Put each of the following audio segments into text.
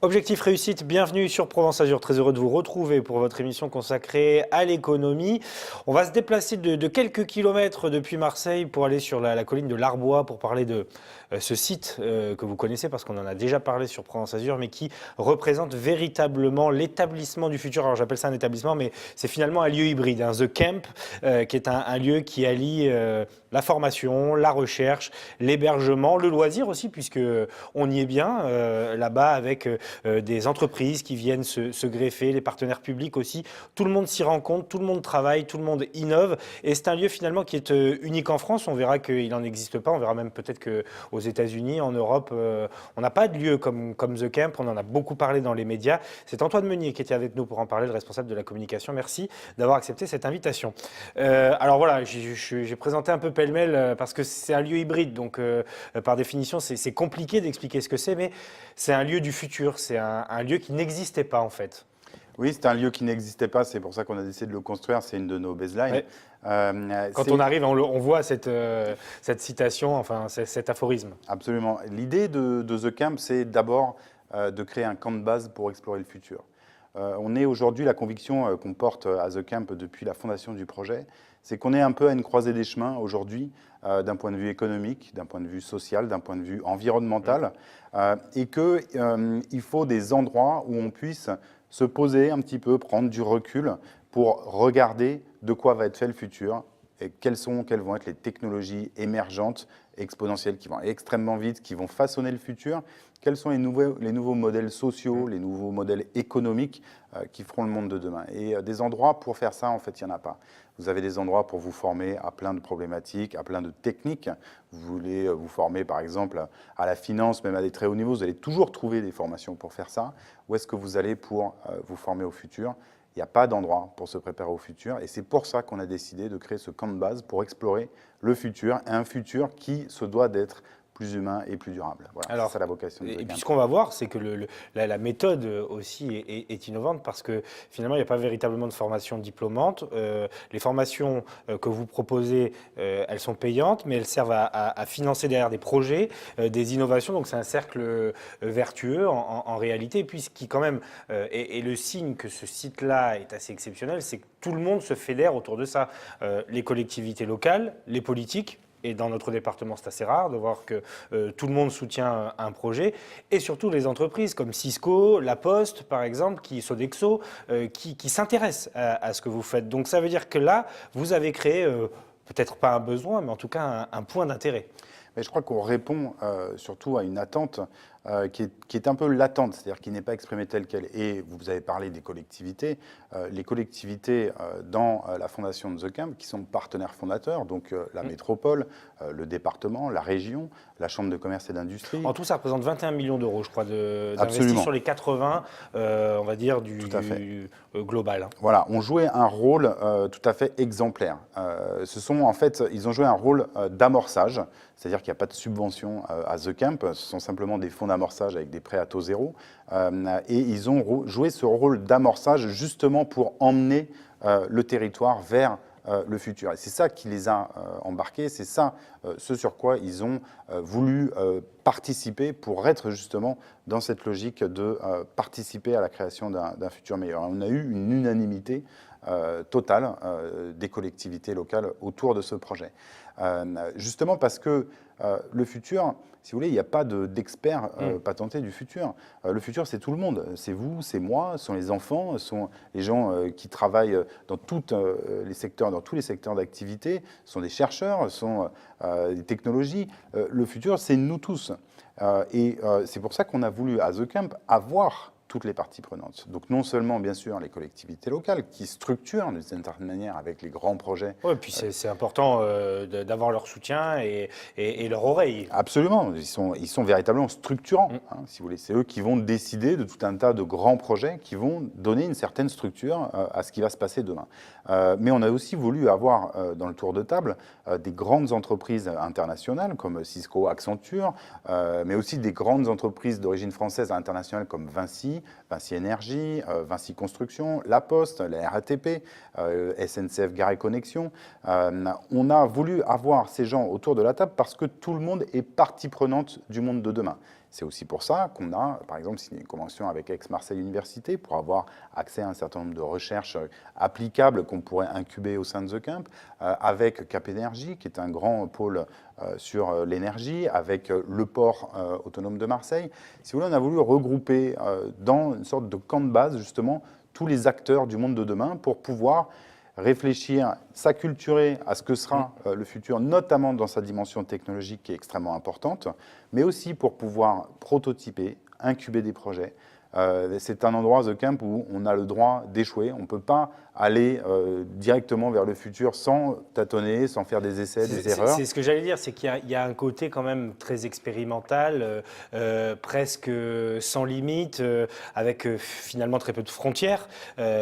Objectif réussite, bienvenue sur Provence Azur. Très heureux de vous retrouver pour votre émission consacrée à l'économie. On va se déplacer de quelques kilomètres depuis Marseille pour aller sur la colline de l'Arbois pour parler de ce site que vous connaissez parce qu'on en a déjà parlé sur Provence Azur, mais qui représente véritablement l'établissement du futur. Alors j'appelle ça un établissement, mais c'est finalement un lieu hybride, hein, The Camp, qui est un lieu qui allie la formation, la recherche, l'hébergement, le loisir aussi, puisque on y est bien là-bas avec des entreprises qui viennent se greffer, les partenaires publics aussi. Tout le monde s'y rend compte, tout le monde travaille, tout le monde innove. Et c'est un lieu finalement qui est unique en France. On verra qu'il n'en existe pas. On verra même peut-être qu'aux États-Unis, en Europe, on n'a pas de lieu comme The Camp. On en a beaucoup parlé dans les médias. C'est Antoine Meunier qui était avec nous pour en parler, le responsable de la communication. Merci d'avoir accepté cette invitation. Alors voilà, j'ai présenté un peu pêle-mêle parce que c'est un lieu hybride. Donc par définition, c'est compliqué d'expliquer ce que c'est, mais c'est un lieu du futur. C'est un lieu qui n'existait pas en fait. Oui, c'est un lieu qui n'existait pas, c'est pour ça qu'on a décidé de le construire, c'est une de nos baselines. Ouais. Quand on arrive, on voit cette citation, enfin cet aphorisme. Absolument. L'idée de The Camp, c'est d'abord de créer un camp de base pour explorer le futur. On est aujourd'hui, la conviction qu'on porte à The Camp depuis la fondation du projet, c'est qu'on est un peu à une croisée des chemins aujourd'hui, d'un point de vue économique, d'un point de vue social, d'un point de vue environnemental, et qu'il faut des endroits où on puisse se poser un petit peu, prendre du recul pour regarder de quoi va être fait le futur et quelles vont être les technologies émergentes, exponentielles, qui vont aller extrêmement vite, qui vont façonner le futur. Quels sont les nouveaux modèles sociaux, les nouveaux modèles économiques qui feront le monde de demain. Et des endroits pour faire ça, en fait, il n'y en a pas. Vous avez des endroits pour vous former à plein de problématiques, à plein de techniques. Vous voulez vous former, par exemple, à la finance, même à des très hauts niveaux. Vous allez toujours trouver des formations pour faire ça. Où est-ce que vous allez pour vous former au futur ? Il n'y a pas d'endroit pour se préparer au futur. Et c'est pour ça qu'on a décidé de créer ce camp de base pour explorer le futur, et un futur qui se doit d'être plus humain et plus durable. Voilà, c'est ça la vocation. Et puis ce qu'on va voir, c'est que la méthode aussi est innovante parce que finalement, il n'y a pas véritablement de formation diplômante. Les formations que vous proposez, elles sont payantes, mais elles servent à financer derrière des projets, des innovations. Donc c'est un cercle vertueux en réalité. Et puis ce qui quand même est le signe que ce site-là est assez exceptionnel, c'est que tout le monde se fédère autour de ça. Les collectivités locales, les politiques. Et dans notre département, c'est assez rare de voir que tout le monde soutient un projet. Et surtout les entreprises comme Cisco, La Poste, par exemple, Sodexo, qui s'intéressent à ce que vous faites. Donc ça veut dire que là, vous avez créé, peut-être pas un besoin, mais en tout cas un point d'intérêt. Mais je crois qu'on répond surtout à une attente qui est un peu latente, c'est-à-dire qui n'est pas exprimée telle qu'elle. Et vous avez parlé des collectivités. Les collectivités dans la fondation de The Camp, qui sont partenaires fondateurs, donc la métropole, le département, la région, la chambre de commerce et d'industrie. En tout, ça représente 21 millions d'euros, je crois, d'investis sur les 80, on va dire, du global. Voilà, ont joué un rôle tout à fait exemplaire. En fait, ils ont joué un rôle d'amorçage, c'est-à-dire qu'il n'y a pas de subvention à The Camp, ce sont simplement des fonds d'amorçage avec des prêts à taux zéro. Et ils ont joué ce rôle d'amorçage justement pour emmener le territoire vers le futur. Et c'est ça qui les a embarqués, c'est ça ce sur quoi ils ont voulu participer pour être justement dans cette logique de participer à la création d'un futur meilleur. On a eu une unanimité totale des collectivités locales autour de ce projet. Justement parce que le futur, si vous voulez, il n'y a pas d'experts patentés du futur. Le futur, c'est tout le monde. C'est vous, c'est moi, ce sont les enfants, ce sont les gens qui travaillent dans tous les secteurs d'activité, ce sont des chercheurs, ce sont des technologies. Le futur, c'est nous tous. Et c'est pour ça qu'on a voulu, à The Camp, avoir toutes les parties prenantes. Donc non seulement, bien sûr, les collectivités locales qui structurent d'une certaine manière avec les grands projets. Oui, puis c'est important d'avoir leur soutien et leur oreille. Absolument, ils sont véritablement structurants, si vous voulez. C'est eux qui vont décider de tout un tas de grands projets qui vont donner une certaine structure à ce qui va se passer demain. Mais on a aussi voulu avoir dans le tour de table des grandes entreprises internationales comme Cisco, Accenture, mais aussi des grandes entreprises d'origine française internationale comme Vinci, Vinci Énergie, Vinci Construction, La Poste, la RATP, SNCF Gare et Connexion. On a voulu avoir ces gens autour de la table parce que tout le monde est partie prenante du monde de demain. C'est aussi pour ça qu'on a, par exemple, signé une convention avec Aix-Marseille Université pour avoir accès à un certain nombre de recherches applicables qu'on pourrait incuber au sein de The Camp, avec Cap Énergie, qui est un grand pôle sur l'énergie, avec le port autonome de Marseille. Si vous voulez, on a voulu regrouper dans une sorte de camp de base, justement, tous les acteurs du monde de demain pour pouvoir réfléchir, s'acculturer à ce que sera le futur, notamment dans sa dimension technologique qui est extrêmement importante, mais aussi pour pouvoir prototyper, incuber des projets. C'est un endroit, The Camp, où on a le droit d'échouer. On ne peut pas aller directement vers le futur sans tâtonner, sans faire des essais, des erreurs. C'est ce que j'allais dire, c'est qu'il y a un côté quand même très expérimental, presque sans limite, avec finalement très peu de frontières,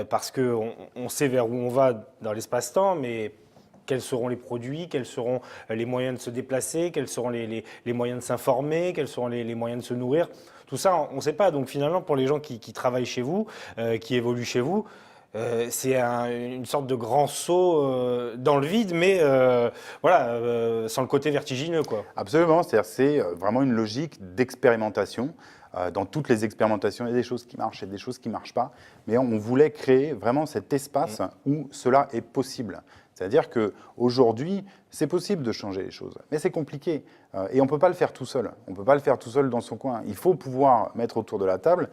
parce qu'on sait vers où on va dans l'espace-temps, mais quels seront les produits, quels seront les moyens de se déplacer, quels seront les moyens de s'informer, quels seront les moyens de se nourrir. Tout ça, on ne sait pas. Donc finalement, pour les gens qui travaillent chez vous, qui évoluent chez vous, c'est une sorte de grand saut dans le vide, mais voilà, sans le côté vertigineux, quoi. Absolument, c'est vraiment une logique d'expérimentation. Dans toutes les expérimentations, il y a des choses qui marchent et des choses qui ne marchent pas, mais on voulait créer vraiment cet espace où cela est possible. C'est-à-dire qu'aujourd'hui, c'est possible de changer les choses, mais c'est compliqué. Et on ne peut pas le faire tout seul. On ne peut pas le faire tout seul dans son coin. Il faut pouvoir mettre autour de la table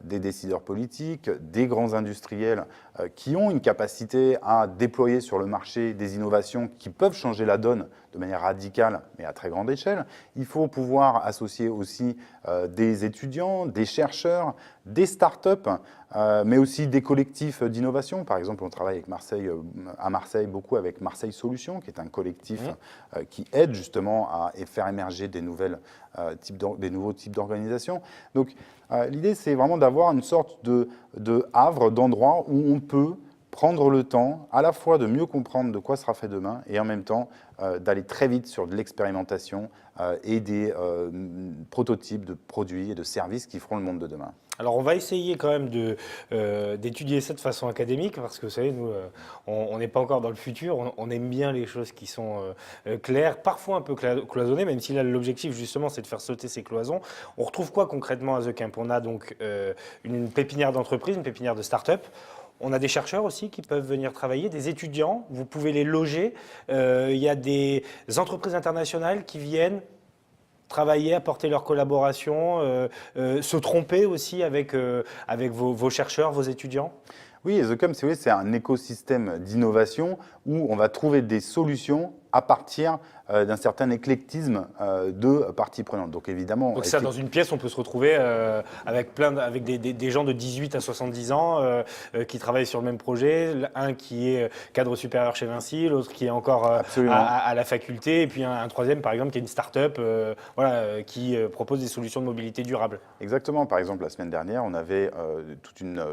des décideurs politiques, des grands industriels qui ont une capacité à déployer sur le marché des innovations qui peuvent changer la donne de manière radicale, mais à très grande échelle. Il faut pouvoir associer aussi des étudiants, des chercheurs, des start-up, mais aussi des collectifs d'innovation. Par exemple, on travaille à Marseille beaucoup avec Marseille Solutions, qui est un collectif qui aide justement à faire émerger des nouveaux types d'organisations. Donc l'idée, c'est vraiment d'avoir une sorte de havre, d'endroit où on peut prendre le temps à la fois de mieux comprendre de quoi sera fait demain et en même temps d'aller très vite sur de l'expérimentation et des prototypes de produits et de services qui feront le monde de demain. Alors on va essayer quand même d'étudier ça de façon académique parce que vous savez, nous, on n'est pas encore dans le futur, on aime bien les choses qui sont claires, parfois un peu cloisonnées, même si là l'objectif justement c'est de faire sauter ces cloisons. On retrouve quoi concrètement à The Camp? On a donc une pépinière d'entreprise, une pépinière de start-up. On a des chercheurs aussi qui peuvent venir travailler, des étudiants, vous pouvez les loger. Il y a des entreprises internationales qui viennent travailler, apporter leur collaboration, se tromper aussi avec vos chercheurs, vos étudiants. Oui, The Camp, si vous voulez, c'est un écosystème d'innovation où on va trouver des solutions à partir d'un certain éclectisme de parties prenantes. Donc évidemment. Donc ça, dans une pièce, on peut se retrouver avec des gens de 18 à 70 ans qui travaillent sur le même projet. Un qui est cadre supérieur chez Vinci, l'autre qui est encore à la faculté, et puis un troisième, par exemple, qui est une start-up qui propose des solutions de mobilité durable. Exactement. Par exemple, la semaine dernière, on avait toute une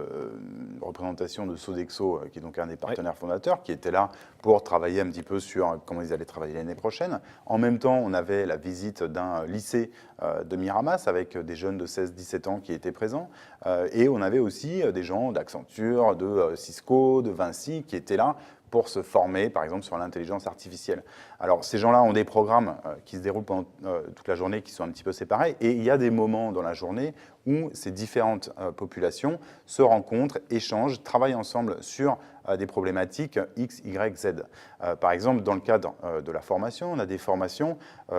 représentation de Sodexo, qui est donc un des partenaires fondateurs, qui était là pour travailler un petit peu sur comment ils allaient travailler l'année prochaine. En même temps, on avait la visite d'un lycée de Miramas avec des jeunes de 16-17 ans qui étaient présents. Et on avait aussi des gens d'Accenture, de Cisco, de Vinci qui étaient là pour se former, par exemple, sur l'intelligence artificielle. Alors, ces gens-là ont des programmes qui se déroulent pendant toute la journée, qui sont un petit peu séparés, et il y a des moments dans la journée où ces différentes populations se rencontrent, échangent, travaillent ensemble sur des problématiques X, Y, Z. Par exemple, dans le cadre de la formation, on a des formations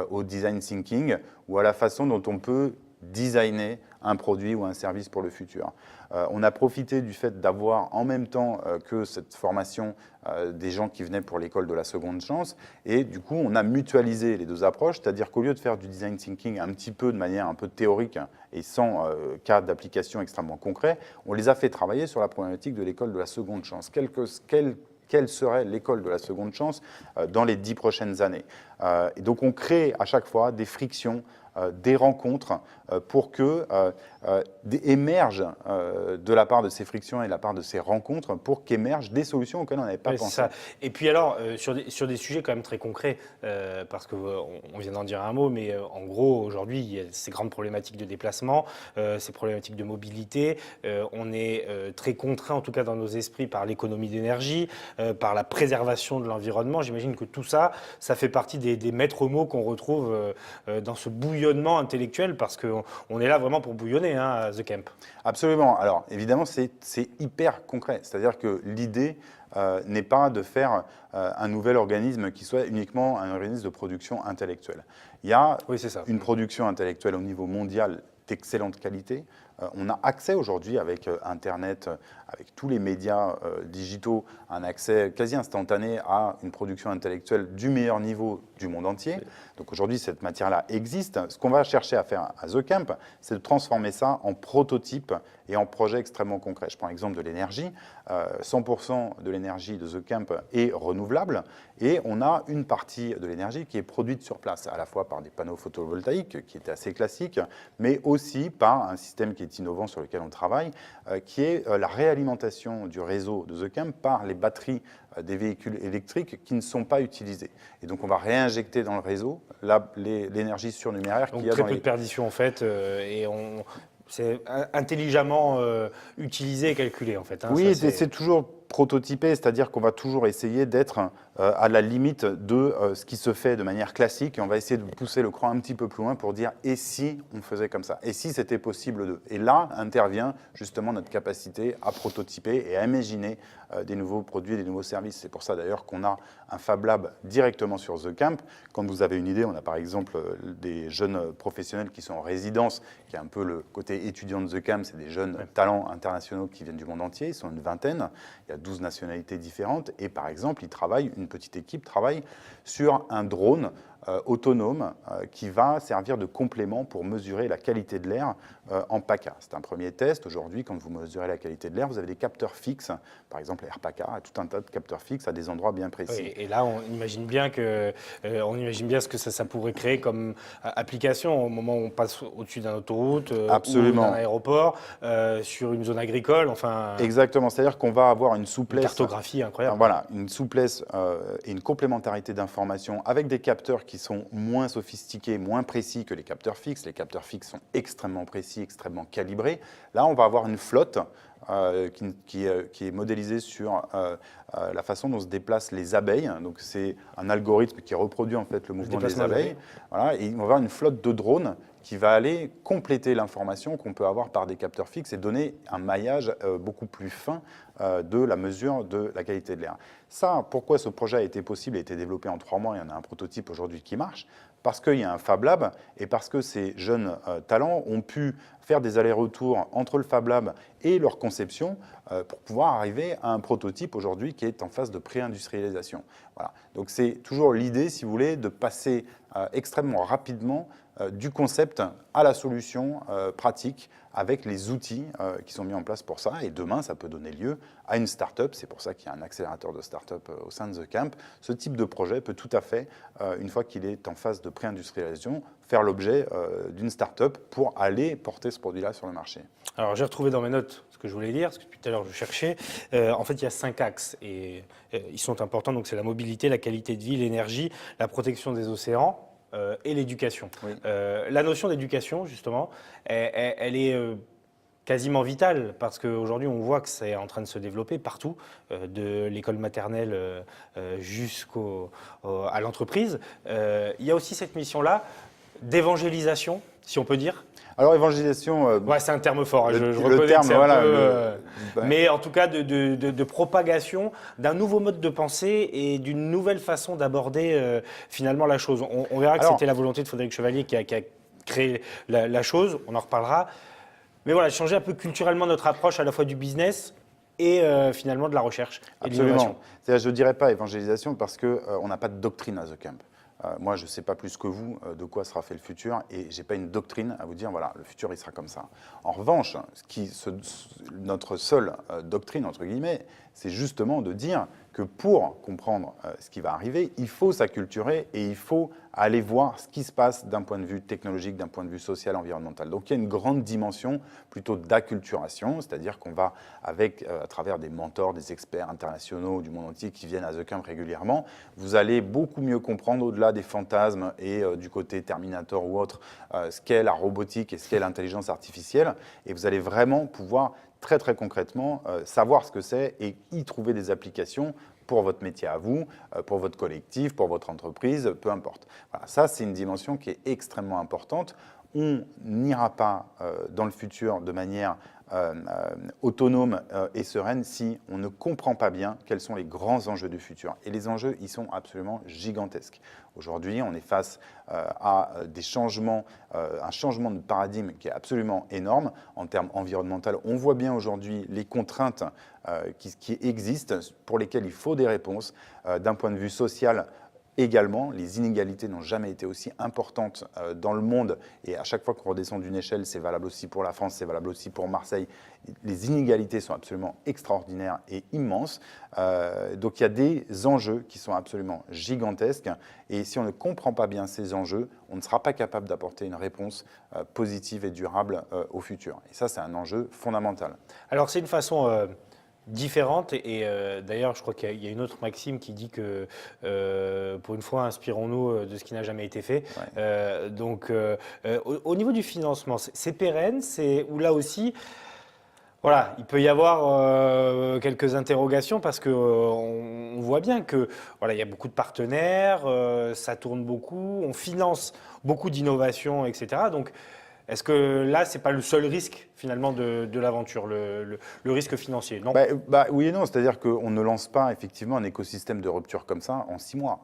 au design thinking, ou à la façon dont on peut designer un produit ou un service pour le futur. On a profité du fait d'avoir en même temps que cette formation des gens qui venaient pour l'école de la seconde chance et du coup on a mutualisé les deux approches, c'est-à-dire qu'au lieu de faire du design thinking un petit peu de manière un peu théorique et sans cas d'application extrêmement concret, on les a fait travailler sur la problématique de l'école de la seconde chance. Quelle serait l'école de la seconde chance dans les 10 prochaines années. Et donc on crée à chaque fois des frictions des rencontres pour que émergent de la part de ces frictions et de la part de ces rencontres, pour qu'émergent des solutions auxquelles on n'avait pas pensé. Ça. Et puis alors, sur des sujets quand même très concrets, parce qu'on on vient d'en dire un mot, mais en gros, aujourd'hui, il y a ces grandes problématiques de déplacement, ces problématiques de mobilité. On est très contraint, en tout cas dans nos esprits, par l'économie d'énergie, par la préservation de l'environnement. J'imagine que tout ça, ça fait partie des maîtres mots qu'on retrouve dans ce bouillonnement intellectuel, parce qu'on est là vraiment pour bouillonner, hein, à The Camp. Absolument. Alors, évidemment, c'est hyper concret. C'est-à-dire que l'idée n'est pas de faire un nouvel organisme qui soit uniquement un organisme de production intellectuelle. Il y a Oui, c'est ça. une production intellectuelle au niveau mondial d'excellente qualité. On a accès aujourd'hui avec Internet, avec tous les médias digitaux, un accès quasi instantané à une production intellectuelle du meilleur niveau du monde entier. Donc aujourd'hui, cette matière-là existe. Ce qu'on va chercher à faire à The Camp, c'est de transformer ça en prototype et en projet extrêmement concret. Je prends l'exemple de l'énergie. 100% de l'énergie de The Camp est renouvelable et on a une partie de l'énergie qui est produite sur place, à la fois par des panneaux photovoltaïques, qui étaient assez classiques, mais aussi par un système qui est innovant sur lequel on travaille, qui est la réalimentation du réseau de The Camp par les batteries des véhicules électriques qui ne sont pas utilisés. Et donc on va réinjecter dans le réseau l'énergie surnuméraire qu'il y a très dans peu de perditions en fait, et c'est intelligemment utilisé et calculé en fait. Hein, oui, c'est toujours prototypé, c'est-à-dire qu'on va toujours essayer d'être à la limite de ce qui se fait de manière classique, et on va essayer de pousser le cran un petit peu plus loin pour dire « et si on faisait comme ça ? Et si c'était possible de ?» Et là intervient justement notre capacité à prototyper et à imaginer des nouveaux produits, des nouveaux services. C'est pour ça d'ailleurs qu'on a un Fab Lab directement sur The Camp. Quand vous avez une idée, on a par exemple des jeunes professionnels qui sont en résidence, qui est un peu le côté étudiant de The Camp, c'est des jeunes talents internationaux qui viennent du monde entier, ils sont une vingtaine, il y a 12 nationalités différentes, et par exemple, une petite équipe travaille sur un drone autonome qui va servir de complément pour mesurer la qualité de l'air en PACA. C'est un premier test. Aujourd'hui, quand vous mesurez la qualité de l'air, vous avez des capteurs fixes, par exemple AirPACA, tout un tas de capteurs fixes à des endroits bien précis. Oui, et là, on imagine bien ce que ça pourrait créer comme application au moment où on passe au-dessus d'une autoroute, ou d'un aéroport, sur une zone agricole. Enfin, exactement. C'est-à-dire qu'on va avoir une souplesse, une cartographie incroyable. Voilà, une souplesse et une complémentarité d'informations avec des capteurs qui sont moins sophistiqués, moins précis que les capteurs fixes. Les capteurs fixes sont extrêmement précis, extrêmement calibrés. Là, on va avoir une flotte qui est modélisée sur la façon dont se déplacent les abeilles. Donc, c'est un algorithme qui reproduit en fait le mouvement des abeilles. Voilà, et on va avoir une flotte de drones qui va aller compléter l'information qu'on peut avoir par des capteurs fixes et donner un maillage beaucoup plus fin de la mesure de la qualité de l'air. Ça, pourquoi ce projet a été possible, a été développé en 3 mois, il y en a un prototype aujourd'hui qui marche, parce qu'il y a un Fab Lab et parce que ces jeunes talents ont pu faire des allers-retours entre le Fab Lab et leur conception pour pouvoir arriver à un prototype aujourd'hui qui est en phase de pré-industrialisation. Voilà. Donc c'est toujours l'idée, si vous voulez, de passer extrêmement rapidement du concept à la solution pratique avec les outils qui sont mis en place pour ça. Et demain, ça peut donner lieu à une start-up. C'est pour ça qu'il y a un accélérateur de start-up au sein de The Camp. Ce type de projet peut tout à fait, une fois qu'il est en phase de pré-industrialisation, faire l'objet d'une start-up pour aller porter ce produit-là sur le marché. Alors, j'ai retrouvé dans mes notes ce que je voulais dire, parce que depuis tout à l'heure, je cherchais. En fait, il y a 5 axes et ils sont importants. Donc, c'est la mobilité, la qualité de vie, l'énergie, la protection des océans et l'éducation. Oui. La notion d'éducation, justement, elle est quasiment vitale parce qu'aujourd'hui, on voit que c'est en train de se développer partout, de l'école maternelle jusqu'à l'entreprise. Il y a aussi cette mission-là d'évangélisation, si on peut dire. Alors, évangélisation... ouais, c'est un terme fort, je le reconnais terme, que c'est voilà, un peu... mais en tout cas, de propagation d'un nouveau mode de pensée et d'une nouvelle façon d'aborder finalement la chose. On verra que c'était la volonté de Frédéric Chevalier qui a créé la chose, on en reparlera. Mais voilà, changer un peu culturellement notre approche à la fois du business et finalement de la recherche et de l'innovation. Je ne dirais pas évangélisation parce qu'on n'a pas de doctrine à The Camp. Moi, je ne sais pas plus que vous de quoi sera fait le futur et je n'ai pas une doctrine à vous dire, voilà, le futur, il sera comme ça. En revanche, notre seule doctrine, entre guillemets, c'est justement de dire que pour comprendre ce qui va arriver, il faut s'acculturer et il faut aller voir ce qui se passe d'un point de vue technologique, d'un point de vue social, environnemental. Donc il y a une grande dimension plutôt d'acculturation, c'est-à-dire qu'on va, à travers des mentors, des experts internationaux du monde entier qui viennent à The Camp régulièrement, vous allez beaucoup mieux comprendre au-delà des fantasmes et du côté Terminator ou autre, ce qu'est la robotique et ce qu'est l'intelligence artificielle. Et vous allez vraiment pouvoir très très concrètement savoir ce que c'est et y trouver des applications pour votre métier à vous, pour votre collectif, pour votre entreprise, peu importe. Voilà, ça, c'est une dimension qui est extrêmement importante. On n'ira pas dans le futur de manière autonome et sereine si on ne comprend pas bien quels sont les grands enjeux du futur. Et les enjeux, ils sont absolument gigantesques. Aujourd'hui, on est face à des changements, un changement de paradigme qui est absolument énorme en termes environnementaux. On voit bien aujourd'hui les contraintes qui existent, pour lesquelles il faut des réponses. D'un point de vue social, également, les inégalités n'ont jamais été aussi importantes dans le monde. Et à chaque fois qu'on redescend d'une échelle, c'est valable aussi pour la France, c'est valable aussi pour Marseille. Les inégalités sont absolument extraordinaires et immenses. Donc il y a des enjeux qui sont absolument gigantesques. Et si on ne comprend pas bien ces enjeux, on ne sera pas capable d'apporter une réponse positive et durable au futur. Et ça, c'est un enjeu fondamental. Alors c'est une façon différente et d'ailleurs je crois qu'il y a une autre maxime qui dit que pour une fois inspirons-nous de ce qui n'a jamais été fait. Ouais. Au niveau du financement, c'est pérenne, ou là aussi voilà, il peut y avoir quelques interrogations parce que on voit bien que voilà, il y a beaucoup de partenaires, ça tourne beaucoup, on finance beaucoup d'innovations, etc. Donc est-ce que là, c'est pas le seul risque finalement de l'aventure, le risque financier, non? Oui et non, c'est-à-dire qu'on ne lance pas effectivement un écosystème de rupture comme ça en 6 mois.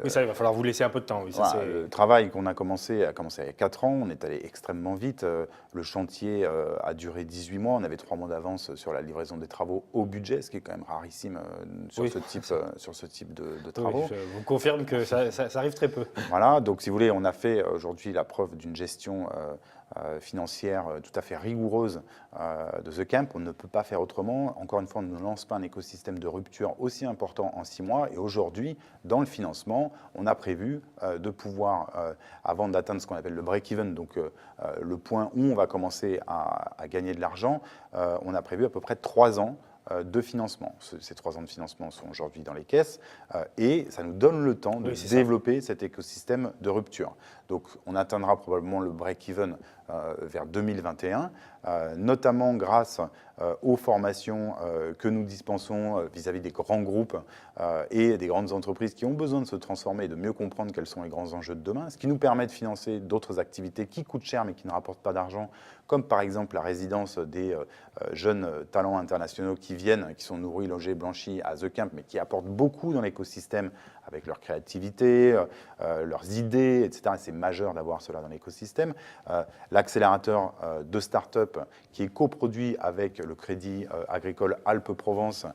Oui, ça, il va falloir vous laisser un peu de temps. Oui, ça, Voilà, le travail qu'on a commencé il y a 4 ans, on est allé extrêmement vite. Le chantier a duré 18 mois, on avait 3 mois d'avance sur la livraison des travaux au budget, ce qui est quand même rarissime sur ce type de travaux. Oui, je vous confirme que ça arrive très peu. Voilà, donc si vous voulez, on a fait aujourd'hui la preuve d'une gestion financière tout à fait rigoureuse de The Camp. On ne peut pas faire autrement. Encore une fois, on ne lance pas un écosystème de rupture aussi important en 6 mois. Et aujourd'hui, dans le financement, on a prévu de pouvoir, avant d'atteindre ce qu'on appelle le break-even, donc le point où on va commencer à gagner de l'argent, on a prévu à peu près 3 ans de financement. Ces 3 ans de financement sont aujourd'hui dans les caisses et ça nous donne le temps de développer cet écosystème de rupture. Donc on atteindra probablement le break-even vers 2021, notamment grâce aux formations que nous dispensons vis-à-vis des grands groupes et des grandes entreprises qui ont besoin de se transformer et de mieux comprendre quels sont les grands enjeux de demain, ce qui nous permet de financer d'autres activités qui coûtent cher mais qui ne rapportent pas d'argent, comme par exemple la résidence des jeunes talents internationaux qui viennent, qui sont nourris, logés, blanchis à The Camp, mais qui apportent beaucoup dans l'écosystème avec leur créativité, leurs idées, etc. C'est majeur d'avoir cela dans l'écosystème. L'accélérateur de start-up qui est coproduit avec le Crédit Agricole Alpes-Provence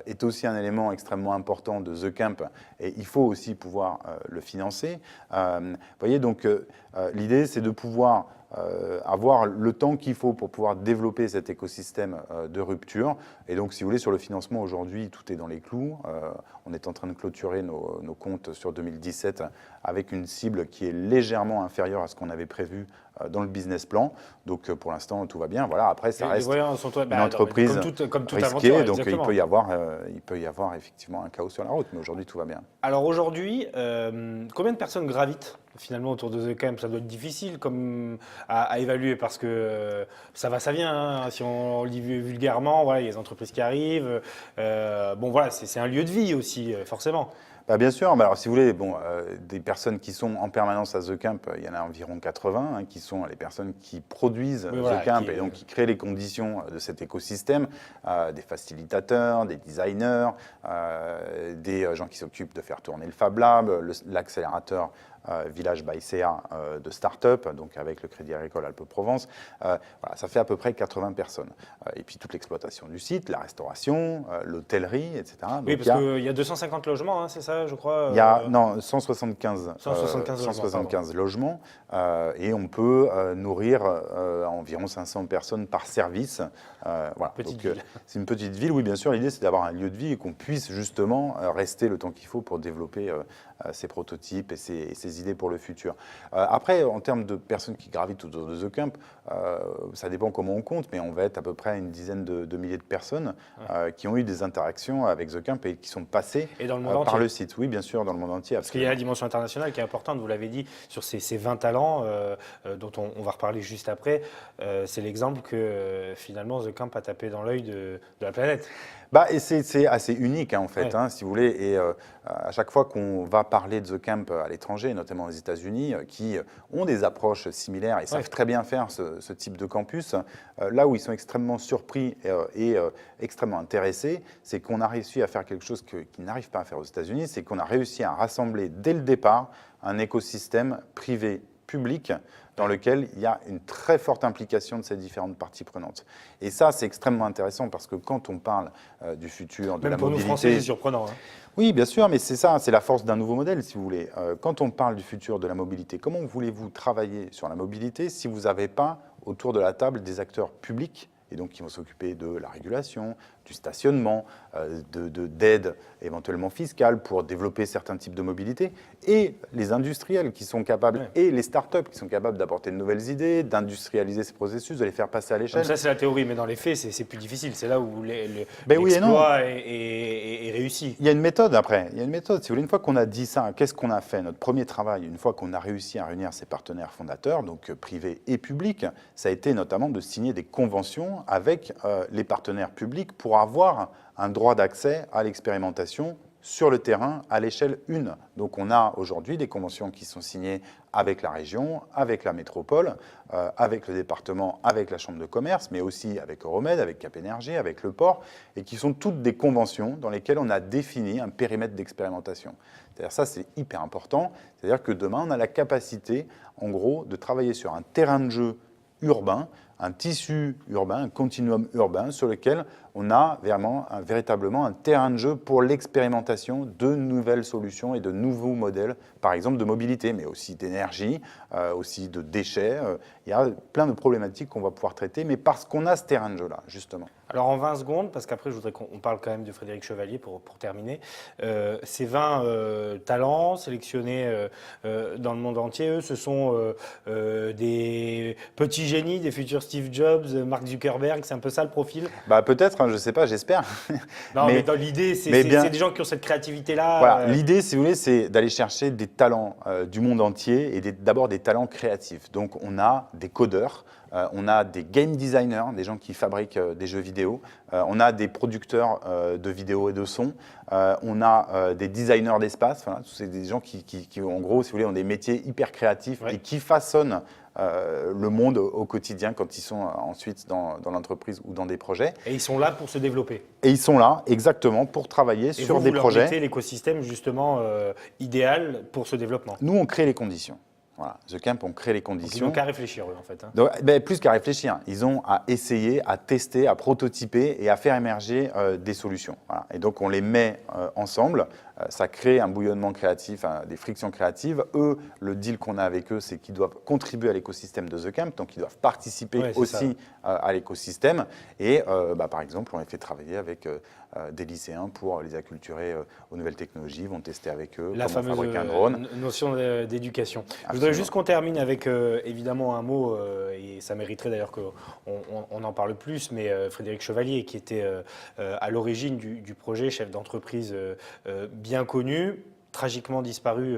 est aussi un élément extrêmement important de The Camp et il faut aussi pouvoir le financer. Vous voyez, donc l'idée, c'est de pouvoir avoir le temps qu'il faut pour pouvoir développer cet écosystème de rupture. Et donc, si vous voulez, sur le financement, aujourd'hui, tout est dans les clous. On est en train de clôturer nos comptes sur 2017 avec une cible qui est légèrement inférieure à ce qu'on avait prévu dans le business plan. Donc, pour l'instant, tout va bien. Voilà, après, ça reste une entreprise comme toute risquée. aventure, Donc, exactement. il peut y avoir effectivement un chaos sur la route. Mais aujourd'hui, tout va bien. Alors aujourd'hui, combien de personnes gravitent finalement autour de The Camp? Ça doit être difficile à évaluer parce que ça va, ça vient. Hein. Si on le dit vulgairement, voilà, il y a des entreprises qui arrivent. Bon, voilà, c'est un lieu de vie aussi, forcément. Bien sûr, alors si vous voulez, des personnes qui sont en permanence à The Camp, il y en a environ 80, qui sont les personnes qui produisent The Camp et donc qui créent les conditions de cet écosystème, des facilitateurs, des designers, des gens qui s'occupent de faire tourner le Fab Lab, l'accélérateur Village by CA de start-up, donc avec le Crédit Agricole Alpes-Provence. Voilà, ça fait à peu près 80 personnes. Et puis toute l'exploitation du site, la restauration, l'hôtellerie, etc. Donc, Oui, parce qu'il y a 250 logements, hein, c'est ça, je crois. il y a non, 175, 175 logements et on peut nourrir environ 500 personnes par service. Voilà. Petite Donc, ville. c'est une petite ville, oui, bien sûr. L'idée, c'est d'avoir un lieu de vie et qu'on puisse justement rester le temps qu'il faut pour développer ces prototypes et ces idées pour le futur. Après, en termes de personnes qui gravitent autour de The Camp, ça dépend comment on compte, mais on va être à peu près une dizaine de milliers de personnes qui ont eu des interactions avec The Camp et qui sont passées Et dans le monde par entier. le site. Oui, bien sûr, dans le monde entier. Parce qu'il y a la dimension internationale qui est importante, vous l'avez dit, sur ces 20 talents dont on va reparler juste après. C'est l'exemple que finalement The Camp a tapé dans l'œil de la planète. Bah, et c'est assez unique en fait, Ouais. hein, si vous voulez. Et à chaque fois qu'on va parler de The Camp à l'étranger, notamment aux États-Unis, qui ont des approches similaires et savent très bien faire ce type de campus, là où ils sont extrêmement surpris et extrêmement intéressés, c'est qu'on a réussi à faire quelque chose qu'ils n'arrivent pas à faire aux États-Unis, c'est qu'on a réussi à rassembler dès le départ un écosystème privé public dans lequel il y a une très forte implication de ces différentes parties prenantes. Et ça, c'est extrêmement intéressant parce que quand on parle du futur, de Même la pour nous mobilité... Français, c'est surprenant. Hein. Oui, bien sûr, mais c'est ça, c'est la force d'un nouveau modèle, si vous voulez. Quand on parle du futur de la mobilité, comment voulez-vous travailler sur la mobilité si vous n'avez pas autour de la table des acteurs publics et donc qui vont s'occuper de la régulation, du stationnement, d'aide éventuellement fiscale pour développer certains types de mobilité, et les industriels qui sont capables, et les startups qui sont capables d'apporter de nouvelles idées, d'industrialiser ces processus, de les faire passer à l'échelle. Ça, c'est la théorie, mais dans les faits, c'est plus difficile. C'est là où Ben oui et non. l'exploit est réussi. Il y a une méthode après, il y a une méthode. Si vous voulez, une fois qu'on a dit ça, qu'est-ce qu'on a fait? Notre premier travail, une fois qu'on a réussi à réunir ces partenaires fondateurs, donc privés et publics, ça a été notamment de signer des conventions avec les partenaires publics pour avoir un droit d'accès à l'expérimentation sur le terrain à l'échelle 1. Donc on a aujourd'hui des conventions qui sont signées avec la région, avec la métropole, avec le département, avec la chambre de commerce, mais aussi avec Euromed, avec Cap Énergie, avec le port, et qui sont toutes des conventions dans lesquelles on a défini un périmètre d'expérimentation. C'est-à-dire ça, c'est hyper important. C'est-à-dire que demain, on a la capacité, en gros, de travailler sur un terrain de jeu urbain, un tissu urbain, un continuum urbain sur lequel on a véritablement un terrain de jeu pour l'expérimentation de nouvelles solutions et de nouveaux modèles, par exemple de mobilité, mais aussi d'énergie, aussi de déchets. Il y a plein de problématiques qu'on va pouvoir traiter, mais parce qu'on a ce terrain de jeu-là, justement. Alors en 20 secondes, parce qu'après je voudrais qu'on parle quand même de Frédéric Chevalier pour terminer, ces 20 talents sélectionnés dans le monde entier, eux, ce sont des petits génies, des futurs Steve Jobs, Mark Zuckerberg, c'est un peu ça le profil? Bah, peut-être, hein, je ne sais pas, j'espère. Non, mais dans l'idée, c'est des gens qui ont cette créativité-là. Voilà, l'idée, si vous voulez, c'est d'aller chercher des talents du monde entier et d'abord des talents créatifs. Donc on a des codeurs, on a des game designers, des gens qui fabriquent des jeux vidéo, on a des producteurs de vidéos et de sons, on a des designers d'espace, voilà, c'est des gens qui, en gros, si vous voulez, ont des métiers hyper créatifs et qui façonnent le monde au quotidien quand ils sont ensuite dans l'entreprise ou dans des projets. Et ils sont là pour se développer. Et ils sont là, exactement, pour travailler sur des projets. Vous leur mettez l'écosystème justement idéal pour ce développement. Nous, on crée les conditions. Voilà. The Camp, on crée les Donc, conditions. ils n'ont qu'à réfléchir, eux, en fait. Hein. Donc, plus qu'à réfléchir, ils ont à essayer, à tester, à prototyper et à faire émerger des solutions. Voilà. Et donc, on les met ensemble. Ça crée un bouillonnement créatif, des frictions créatives. Eux, le deal qu'on a avec eux, c'est qu'ils doivent contribuer à l'écosystème de The Camp, donc ils doivent participer aussi à l'écosystème. Et par exemple, on les fait travailler avec des lycéens pour les acculturer aux nouvelles technologies, vont tester avec eux La comment fabriquer un fameuse drone. notion d'éducation. Je voudrais juste qu'on termine avec évidemment un mot, et ça mériterait d'ailleurs qu'on en parle plus, mais Frédéric Chevalier, qui était à l'origine du projet, chef d'entreprise bien connu, tragiquement disparu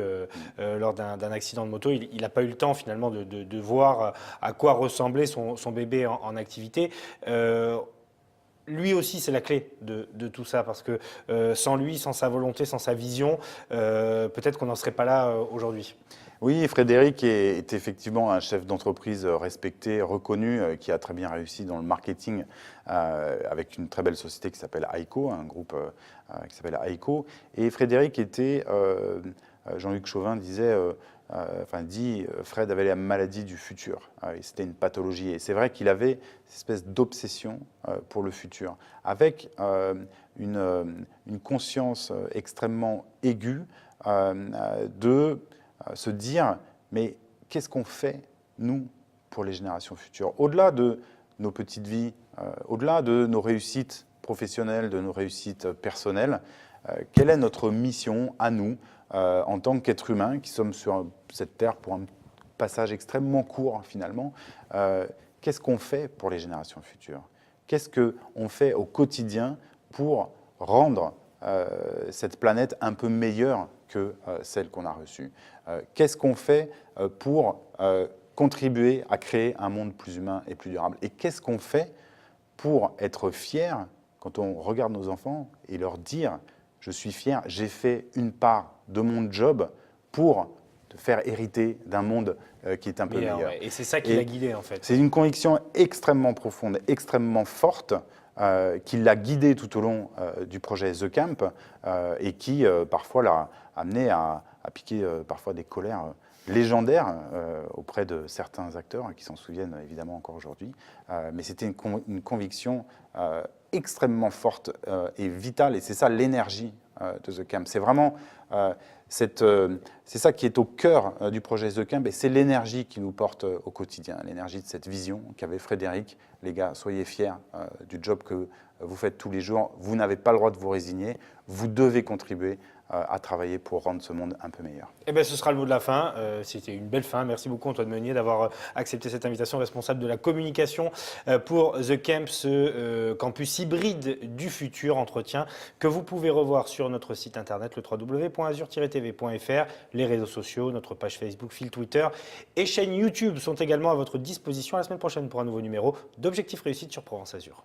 lors d'un accident de moto. Il n'a pas eu le temps finalement de voir à quoi ressemblait son bébé en activité. Lui aussi, c'est la clé de tout ça, parce que sans lui, sans sa volonté, sans sa vision, peut-être qu'on n'en serait pas là aujourd'hui. Oui, Frédéric est effectivement un chef d'entreprise respecté, reconnu, qui a très bien réussi dans le marketing avec une très belle société qui s'appelle Aiko, un groupe qui s'appelle Aiko. Et Frédéric était, Jean-Luc Chauvin disait, Fred avait la maladie du futur. C'était une pathologie. Et c'est vrai qu'il avait cette espèce d'obsession pour le futur, avec une conscience extrêmement aiguë de se dire, mais qu'est-ce qu'on fait, nous, pour les générations futures? Au-delà de nos petites vies, au-delà de nos réussites professionnelles, de nos réussites personnelles, quelle est notre mission à nous, en tant qu'êtres humains qui sommes sur cette terre pour un passage extrêmement court finalement? Qu'est-ce qu'on fait pour les générations futures? Qu'est-ce qu'on fait au quotidien pour rendre cette planète un peu meilleure que celle qu'on a reçue? Qu'est-ce qu'on fait pour contribuer à créer un monde plus humain et plus durable? Et qu'est-ce qu'on fait pour être fier quand on regarde nos enfants et leur dire « je suis fier, j'ai fait une part de mon job pour te faire hériter d'un monde qui est un peu meilleur ». Ouais. Et c'est ça qui l'a guidé en fait. C'est une conviction extrêmement profonde, extrêmement forte, qui l'a guidé tout au long du projet The Camp et qui parfois l'a amené à piquer parfois des colères légendaires auprès de certains acteurs qui s'en souviennent évidemment encore aujourd'hui. Mais c'était une conviction extrêmement forte et vitale, et c'est ça l'énergie de The Camp. C'est vraiment c'est ça qui est au cœur du projet The Camp, et c'est l'énergie qui nous porte au quotidien, l'énergie de cette vision qu'avait Frédéric. Les gars, soyez fiers du job que vous faites tous les jours. Vous n'avez pas le droit de vous résigner. Vous devez contribuer à travailler pour rendre ce monde un peu meilleur. Eh bien, ce sera le mot de la fin. C'était une belle fin. Merci beaucoup, Antoine Meunier, d'avoir accepté cette invitation, responsable de la communication pour The Camp, ce campus hybride du futur. Entretien que vous pouvez revoir sur notre site internet, le www.azur-tv.fr, les réseaux sociaux, notre page Facebook, fil Twitter et chaîne YouTube sont également à votre disposition. À la semaine prochaine pour un nouveau numéro d'Objectif Réussite sur Provence Azur.